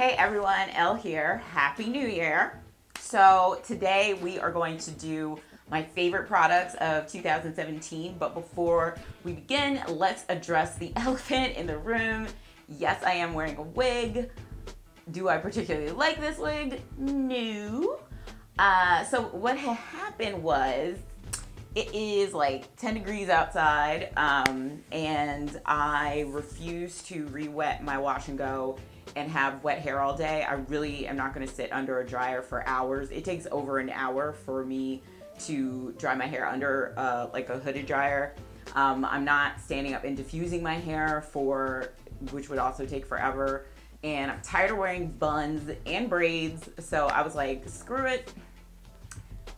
Hey everyone, Elle here. Happy New Year. So today we are going to do my favorite products of 2017. But before we begin, let's address the elephant in the room. Yes, I am wearing a wig. Do I particularly like this wig? No. So what had happened was, it is like 10 degrees outside, and I refuse to re-wet my wash and go and have wet hair all day. I really am not going to sit under a dryer for hours. It takes over an hour for me to dry my hair under like a hooded dryer. I'm not standing up and diffusing my hair which would also take forever. And I'm tired of wearing buns and braids. So I was like, screw it.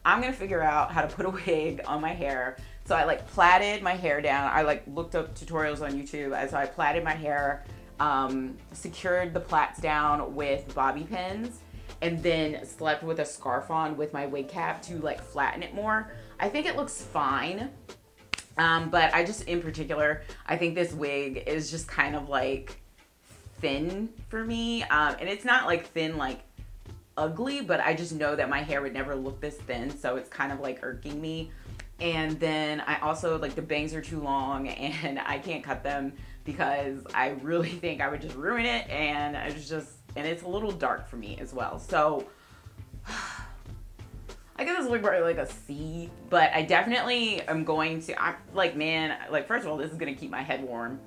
I'm gonna figure out how to put a wig on my hair. So I like plaited my hair down. I like looked up tutorials on YouTube. And so I plaited my hair, secured the plaits down with bobby pins, and then slept with a scarf on with my wig cap to like flatten it more. I think it looks fine. But I just, in particular, I think this wig is just kind of like thin for me. And it's not like thin like ugly, but I just know that my hair would never look this thin, so it's kind of like irking me. And then I also, like, the bangs are too long and I can't cut them because I really think I would just ruin it, and it's a little dark for me as well. So I give this wig probably like a C, but I definitely am going to, I'm like, man, like, first of all, this is gonna keep my head warm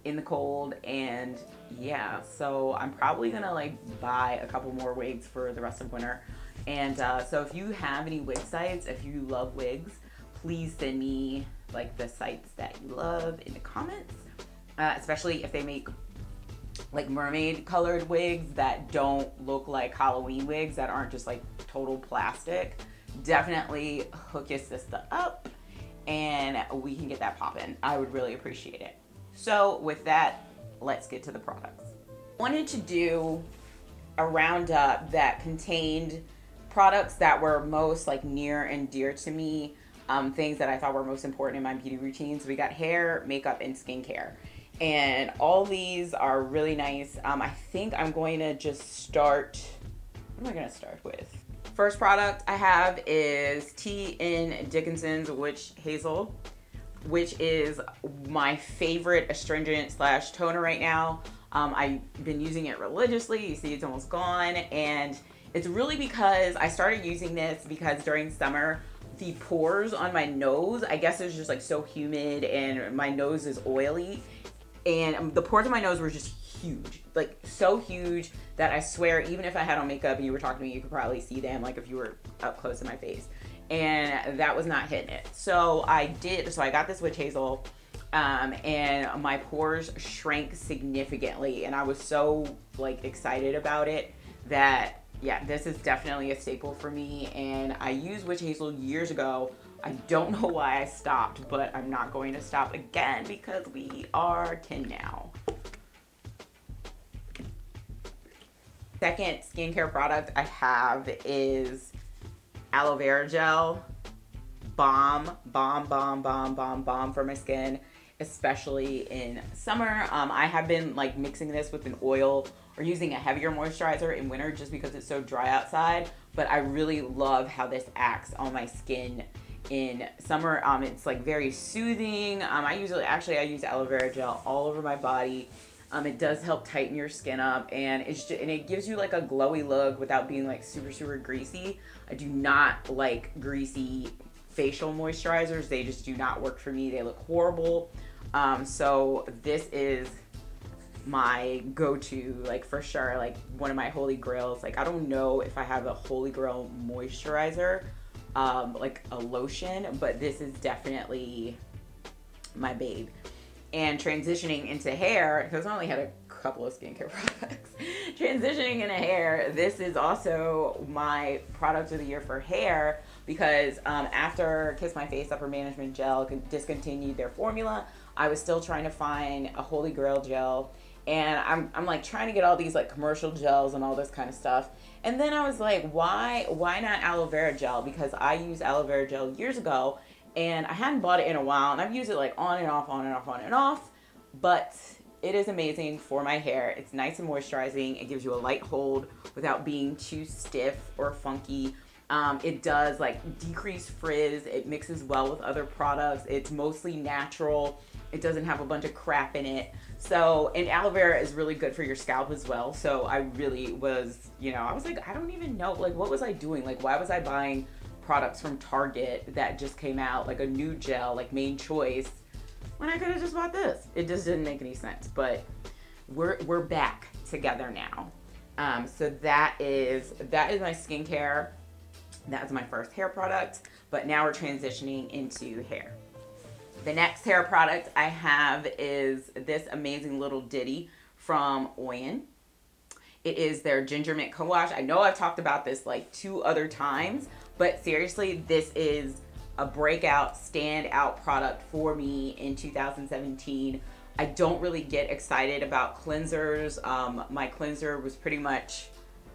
in the cold, and yeah, so I'm probably gonna like buy a couple more wigs for the rest of winter. And so if you have any wig sites, if you love wigs, please send me like the sites that you love in the comments, especially if they make like mermaid colored wigs that don't look like Halloween wigs, that aren't just like total plastic. Definitely hook your sister up and we can get that popping. I would really appreciate it. So with that, let's get to the products. I wanted to do a roundup that contained products that were most like near and dear to me, things that I thought were most important in my beauty routine. So we got hair, makeup, and skincare. And all these are really nice. I think I'm going to just start, what am I going to start with? First product I have is tea in Dickinsons, Hazel, which is my favorite astringent slash toner right now. I've been using it religiously. You see it's almost gone, and it's really because I started using this because during summer, the pores on my nose, I guess it's just like so humid and my nose is oily, and the pores on my nose were just huge, like so huge that I swear even if I had on makeup and you were talking to me, you could probably see them like if you were up close in my face. And that was not hitting it. So I got this witch hazel, and my pores shrank significantly, and I was so like excited about it that yeah, this is definitely a staple for me. And I used witch hazel years ago. I don't know why I stopped, but I'm not going to stop again because we are 10 now. Second skincare product I have is aloe vera gel. Bomb for my skin, especially in summer. I have been like mixing this with an oil or using a heavier moisturizer in winter just because it's so dry outside, but I really love how this acts on my skin in summer. It's like very soothing. I use aloe vera gel all over my body. It does help tighten your skin up, and it gives you like a glowy look without being like super greasy. I do not like greasy facial moisturizers. They just do not work for me. They look horrible. So this is my go-to, like for sure, like one of my holy grails. Like I don't know if I have a holy grail moisturizer, like a lotion, but this is definitely my babe. And transitioning into hair, because I only had a couple of skincare products. Transitioning into hair, this is also my product of the year for hair because after Kiss My Face Upper Management Gel discontinued their formula, I was still trying to find a holy grail gel. And I'm like trying to get all these like commercial gels and all this kind of stuff. And then I was like, why not aloe vera gel? Because I used aloe vera gel years ago and I hadn't bought it in a while, and I've used it like on and off, but it is amazing for my hair. It's nice and moisturizing. It gives you a light hold without being too stiff or funky. It does like decrease frizz. It mixes well with other products. It's mostly natural. It doesn't have a bunch of crap in it. So, and aloe vera is really good for your scalp as well. So I really was, you know, I was like, I don't even know, like, what was I doing? Like, why was I buying products from Target that just came out, like a new gel, like Main Choice, when I could have just bought this? It just didn't make any sense. But we're back together now. So that is my skincare. That was my first hair product, but now we're transitioning into hair. The next hair product I have is this amazing little ditty from Oyin. It is their Ginger Mint Co-Wash. I know I've talked about this like 2 other times, but seriously, this is a breakout, standout product for me in 2017. I don't really get excited about cleansers. My cleanser was pretty much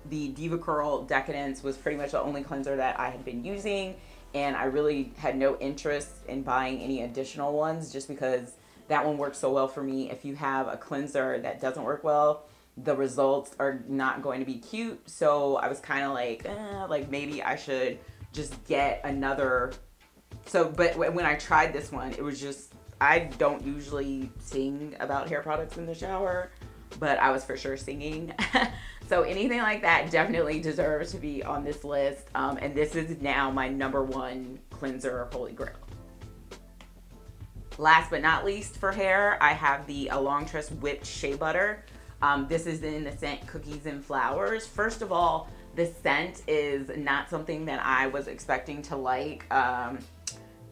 the Diva Curl Decadence was pretty much the only cleanser that I had been using, and I really had no interest in buying any additional ones just because that one works so well for me. If you have a cleanser that doesn't work well, the results are not going to be cute. So I was kind of like maybe I should just get another. So, but when I tried this one, it was just, I don't usually sing about hair products in the shower, but I was for sure singing. So anything like that definitely deserves to be on this list. And this is now my #1 cleanser holy grail. Last but not least for hair, I have the Elongtress Whipped Shea Butter. This is in the scent Cookies and Flowers. First of all, the scent is not something that I was expecting to like.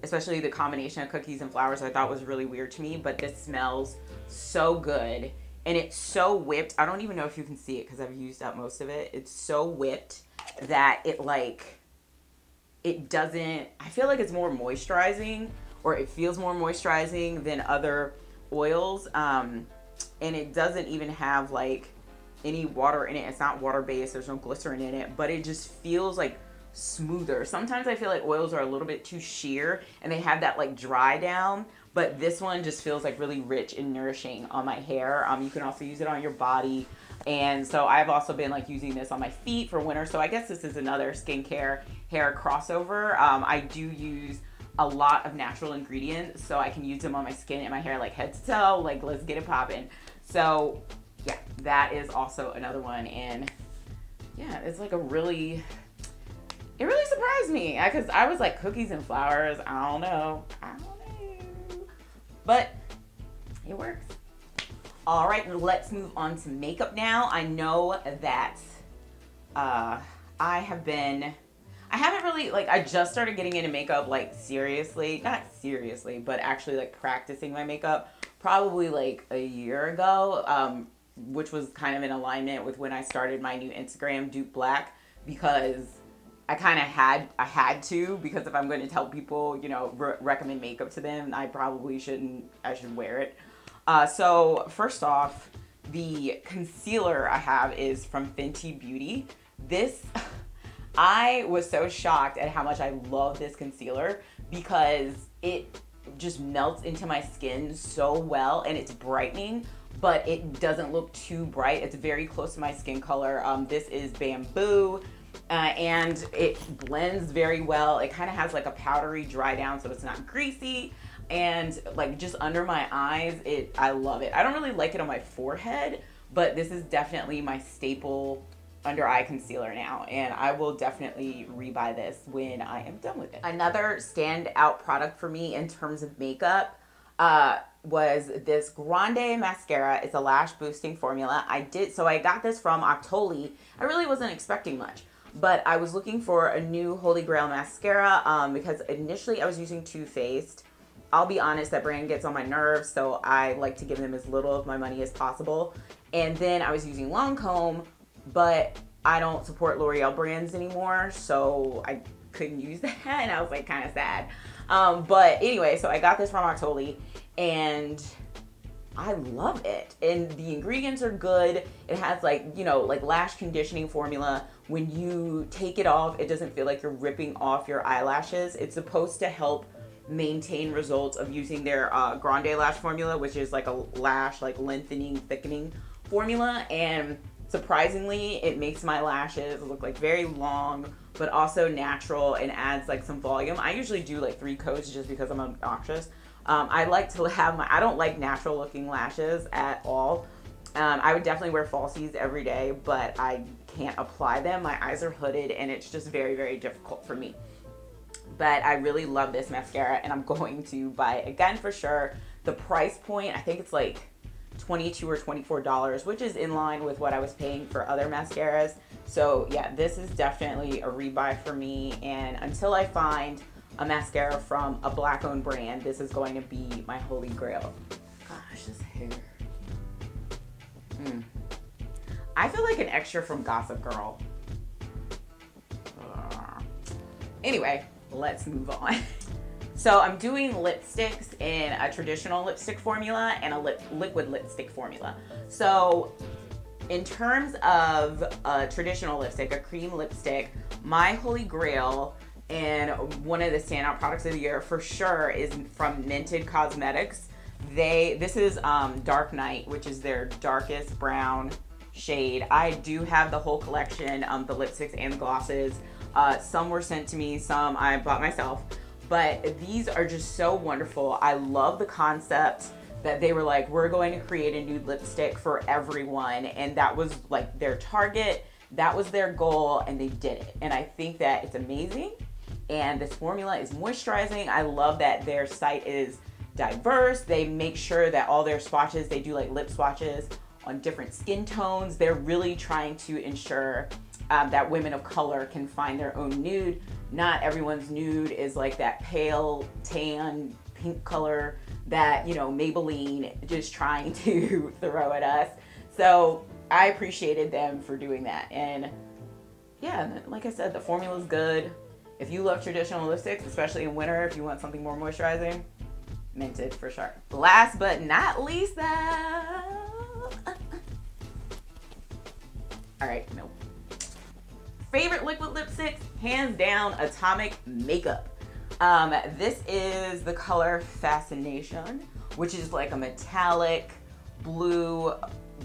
Especially the combination of cookies and flowers I thought was really weird to me, but this smells so good. And it's so whipped. I don't even know if you can see it because I've used up most of it. It's so whipped that it doesn't, I feel like it's more moisturizing, or it feels more moisturizing than other oils. And it doesn't even have like any water in it. It's not water-based. There's no glycerin in it, but it just feels like smoother. Sometimes I feel like oils are a little bit too sheer and they have that like dry down, but this one just feels like really rich and nourishing on my hair. You can also use it on your body, and so I've also been like using this on my feet for winter. So I guess this is another skincare hair crossover. I do use a lot of natural ingredients, so I can use them on my skin and my hair like head to toe. Like, let's get it popping. So yeah, that is also another one. And yeah, it's like it really surprised me because I was like, cookies and flowers, I don't know, but it works. All right, let's move on to makeup now. I know that I haven't really, like, I just started getting into makeup, like, seriously, not seriously, but actually like practicing my makeup probably like a year ago, which was kind of in alignment with when I started my new Instagram, Dupe Black, because I kind of had to, because if I'm going to tell people, you know, recommend makeup to them, I probably shouldn't, I should wear it. So first off, the concealer I have is from Fenty Beauty. This, I was so shocked at how much I love this concealer because it just melts into my skin so well, and it's brightening, but it doesn't look too bright. It's very close to my skin color. This is Bamboo. And it blends very well. It kind of has like a powdery dry down, so it's not greasy. And like just under my eyes, I love it. I don't really like it on my forehead, but this is definitely my staple under eye concealer now, and I will definitely rebuy this when I am done with it. Another standout product for me in terms of makeup was this Grande Mascara. It's a lash boosting formula. I got this from Octoly. I really wasn't expecting much, but I was looking for a new Holy Grail mascara because initially I was using Too Faced. I'll be honest, that brand gets on my nerves, so I like to give them as little of my money as possible. And then I was using Lancome, but I don't support L'Oreal brands anymore, so I couldn't use that, and I was like kind of sad. But anyway, so I got this from Octoly, and I love it. And the ingredients are good. It has like, you know, like lash conditioning formula. When you take it off, it doesn't feel like you're ripping off your eyelashes. It's supposed to help maintain results of using their Grande lash formula, which is like a lash like lengthening, thickening formula. And surprisingly, it makes my lashes look like very long, but also natural, and adds like some volume. I usually do like 3 coats just because I'm obnoxious. I like to have I don't like natural looking lashes at all. I would definitely wear falsies every day, but I can't apply them. My eyes are hooded, and it's just very, very difficult for me. But I really love this mascara, and I'm going to buy it again for sure. The price point, I think it's like $22 or $24, which is in line with what I was paying for other mascaras. So yeah, this is definitely a rebuy for me. And until I find a mascara from a black-owned brand, this is going to be my holy grail. Gosh, this hair. I feel like an extra from Gossip Girl. Anyway, let's move on. So I'm doing lipsticks in a traditional lipstick formula and a liquid lipstick formula. So in terms of a traditional lipstick, a cream lipstick, my holy grail and one of the standout products of the year for sure is from Mented Cosmetics. This is Dark Night, which is their darkest brown shade. I do have the whole collection, the lipsticks and the glosses. Some were sent to me, some I bought myself, but these are just so wonderful. I love the concept that they were like, we're going to create a nude lipstick for everyone, and that was like their target, that was their goal, and they did it. And I think that it's amazing, and this formula is moisturizing. I love that their site is diverse. They make sure that all their swatches, they do like lip swatches on different skin tones. They're really trying to ensure that women of color can find their own nude. Not everyone's nude is like that pale tan pink color that, you know, Maybelline just trying to throw at us. So I appreciated them for doing that. And yeah, like I said, the formula is good. If you love traditional lipsticks, especially in winter, if you want something more moisturizing, Mented for sure. Last but not least though, all right, no. Favorite liquid lipsticks, hands down, Atomic Makeup. This is the color Fascination, which is like a metallic blue,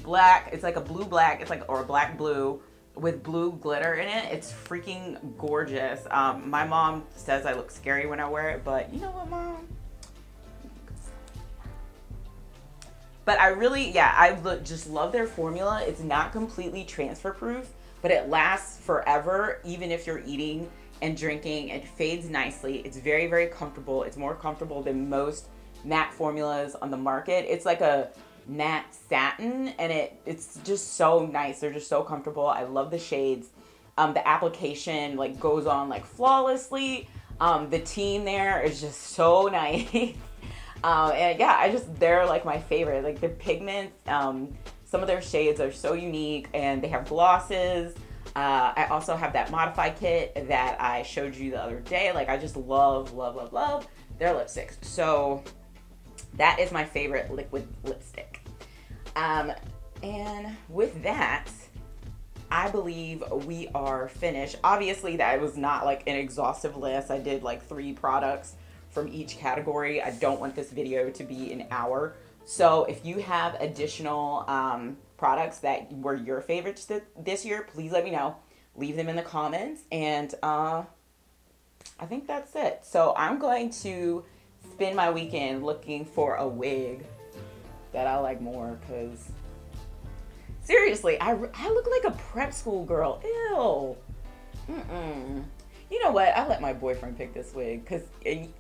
black. It's like a blue black. It's like, or a black blue with blue glitter in it. It's freaking gorgeous. My mom says I look scary when I wear it, but you know what, Mom? But I really, yeah, I just love their formula. It's not completely transfer proof, but it lasts forever, even if you're eating and drinking. It fades nicely. It's very, very comfortable. It's more comfortable than most matte formulas on the market. It's like a matte satin, and it's just so nice. They're just so comfortable. I love the shades. The application like goes on like flawlessly. The team there is just so nice. And yeah, they're like my favorite. Like the pigments, some of their shades are so unique, and they have glosses. I also have that Modify kit that I showed you the other day. Like I just love, love, love, love their lipsticks. So that is my favorite liquid lipstick. And with that, I believe we are finished. Obviously that was not like an exhaustive list. I did like 3 products from each category. I don't want this video to be an hour. So if you have additional products that were your favorites this year, please let me know. Leave them in the comments. And I think that's it. So I'm going to spend my weekend looking for a wig that I like more, because seriously, I look like a prep school girl. Ew. You know what? I let my boyfriend pick this wig because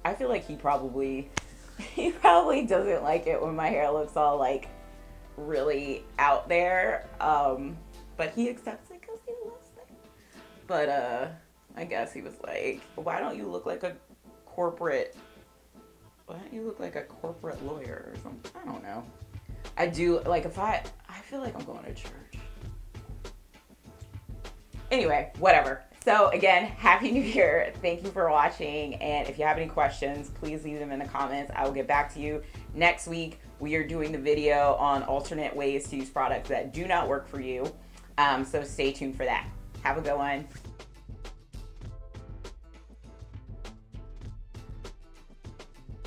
I feel like he probably doesn't like it when my hair looks all like really out there. But he accepts it because he loves it. But I guess he was like, why don't you look like a corporate lawyer or something? I don't know. I do, like, I feel like I'm going to church. Anyway, whatever. So again, Happy New Year. Thank you for watching. And if you have any questions, please leave them in the comments. I will get back to you. Next week, we are doing the video on alternate ways to use products that do not work for you. So stay tuned for that. Have a good one.